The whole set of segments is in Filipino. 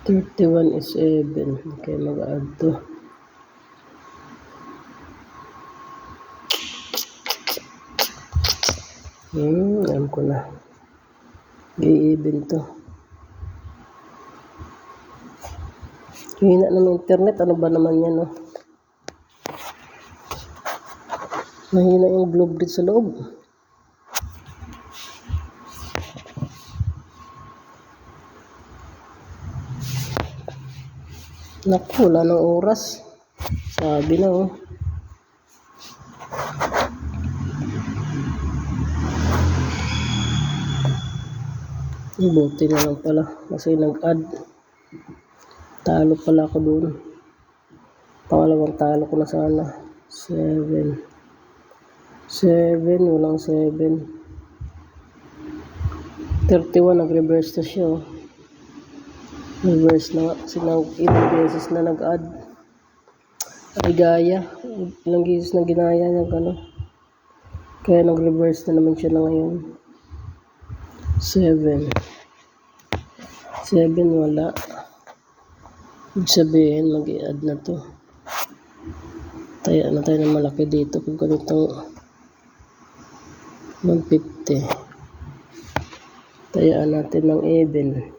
31 is 7. Okay, mag-add to. Alam ko na. I-even to. Hina ng internet. Ano ba naman yan, no? Mahina yung globe bridge sa loob. Naku, wala ng oras. Sabi na, oh. Buti na lang pala. Kasi nag-add. Talo pala ako doon. Pangalawang talo ko na sana. 7. 7, walang 7. 31, nag-reverse na siya, oh. Reverse na nga. Kasi ilang beses na nag-add. Ay gaya. Ilang beses na ginaya niya, gano'n. Kaya nag-reverse na naman siya na ngayon. 7. 7, wala. Ibig sabihin, mag-i-add na to. Taya na tayo ng malaki dito kung ganitong 150. Tayaan natin ng even.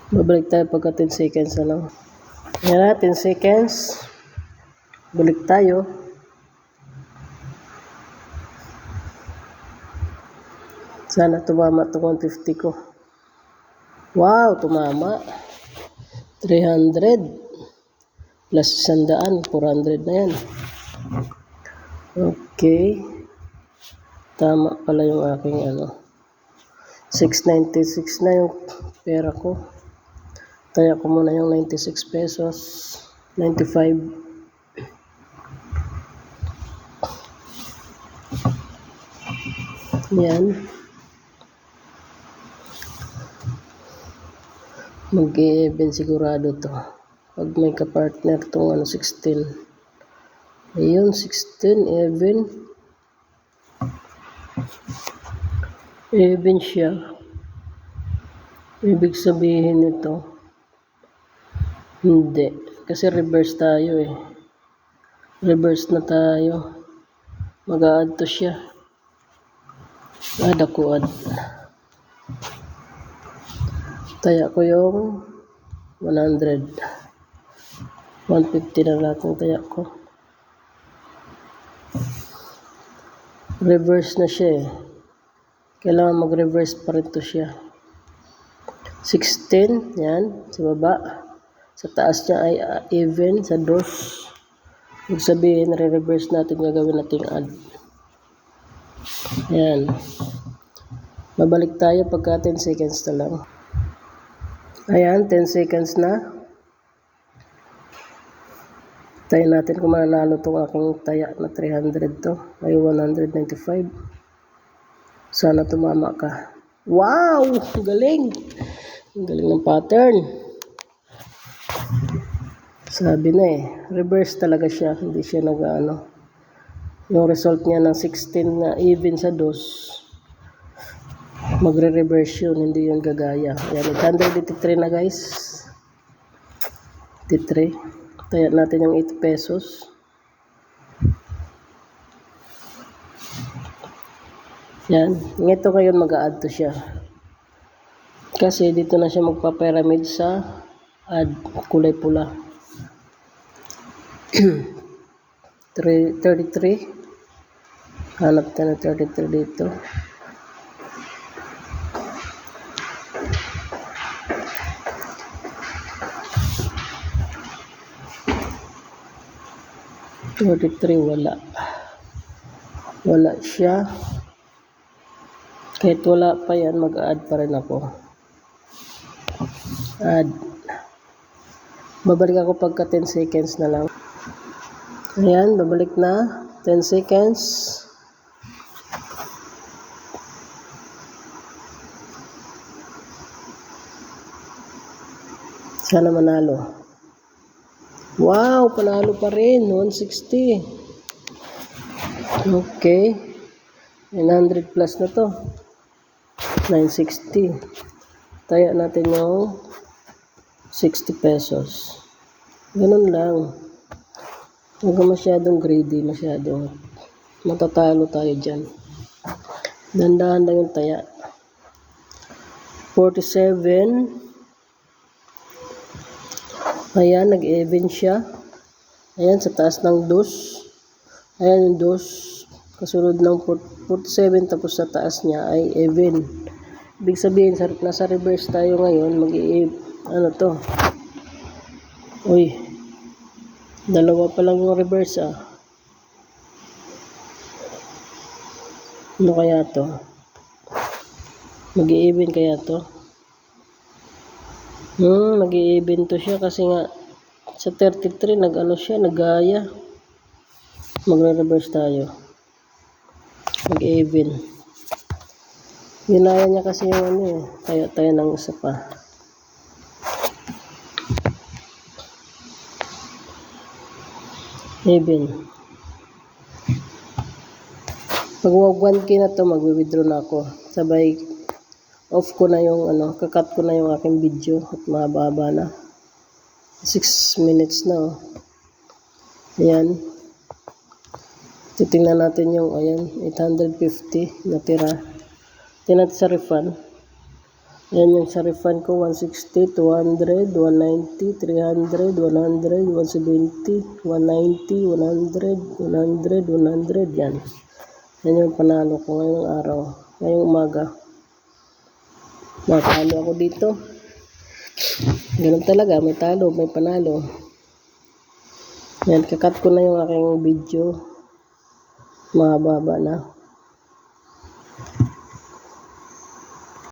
Babalik tayo pagka 10 seconds na lang. Yan na, 10 seconds. Balik tayo. Sana tumama itong 150 ko. Wow, tumama. 300. Plus 100, 400 na yan. Okay. Tama pala yung aking 696 na yung pera ko. Taya ko muna yung 96 pesos. 95. Yan. Mag-i-even sigurado to. Pag may kapartner tong 16. Ayun, 16, even. Even siya. Ibig sabihin nito, hindi. Kasi reverse tayo eh. Reverse na tayo. Mag-a-add to siya. Add ako, add. Taya ko yung 100. 150 na lahat ng taya ko. Reverse na siya eh. Kailangan mag-reverse pa rin to siya. 16, yan, sa baba. Sa taas niya ay even, sa dos. Ibig sabihin, re-reverse natin, gagawin natin add. Yan. Babalik tayo pagka 10 seconds na lang. Ayan, 10 seconds na. Tayo natin kung mananalo itong aking taya na 300 to. Ay 195. Sana tumama ka. Wow! Galing! Ang galing ng pattern. Sabi na eh. Reverse talaga siya. Hindi siya yung result niya ng 16 na even sa dos. Magre-reverse yun. Hindi yun gagaya. Ayan. 883 na guys. 83. Taya natin yung 8 pesos. Yan. Ito ngayon mag-a-add to siya. Kasi dito na siya magpa-pyramid sa add kulay pula. 33. Hanap tayo ng 33 dito. Wala. Wala siya. Kahit wala pa yan, mag-add pa rin ako. Add. Babalik ako pagka 10 seconds na lang. Ayan, babalik na. 10 seconds. Sana manalo. Wow, panalo pa rin. 160. Okay. 900 plus na to. 960. Taya natin yung 60 pesos. Ganun lang. Huwag ka masyadong greedy, masyadong. Matatalo tayo dyan. Dandahan lang yung taya. 47. Ayan, nag-even siya. Ayan, sa taas ng dos. Ayan yung dos. Kasunod ng 47, tapos sa taas niya ay even. Ibig sabihin, nasa reverse tayo ngayon. Ano to? Uy, dalawa pa lang yung reverse ah. Ano kaya to? Mag-i-even kaya to? Mag-i-even to siya kasi nga sa 33 nag-ano siya, nag-gaya. Magre-reverse tayo. Mag-even. Ginaya niya kasi yung ano eh. Tayo ng isa pa. Even. Pag 1K na to, mag-withdraw na ako. Sabay, off ko na yung ano, kakat ko na yung aking video at mahaba na. 6 minutes na oh. Ayan. Titingnan natin yung, ayan, 850 na tira. Tingnan natin sa refund. Ayan yung sa refund ko, 160, 200, 190, 300, 100, 170, 190, 100, 100, 100, yan. Yan yung panalo ko ngayong araw, ngayong umaga. Natalo ako dito. Ganun talaga, may talo, may panalo. Yan, kakat ko na yung aking video. Mahaba na.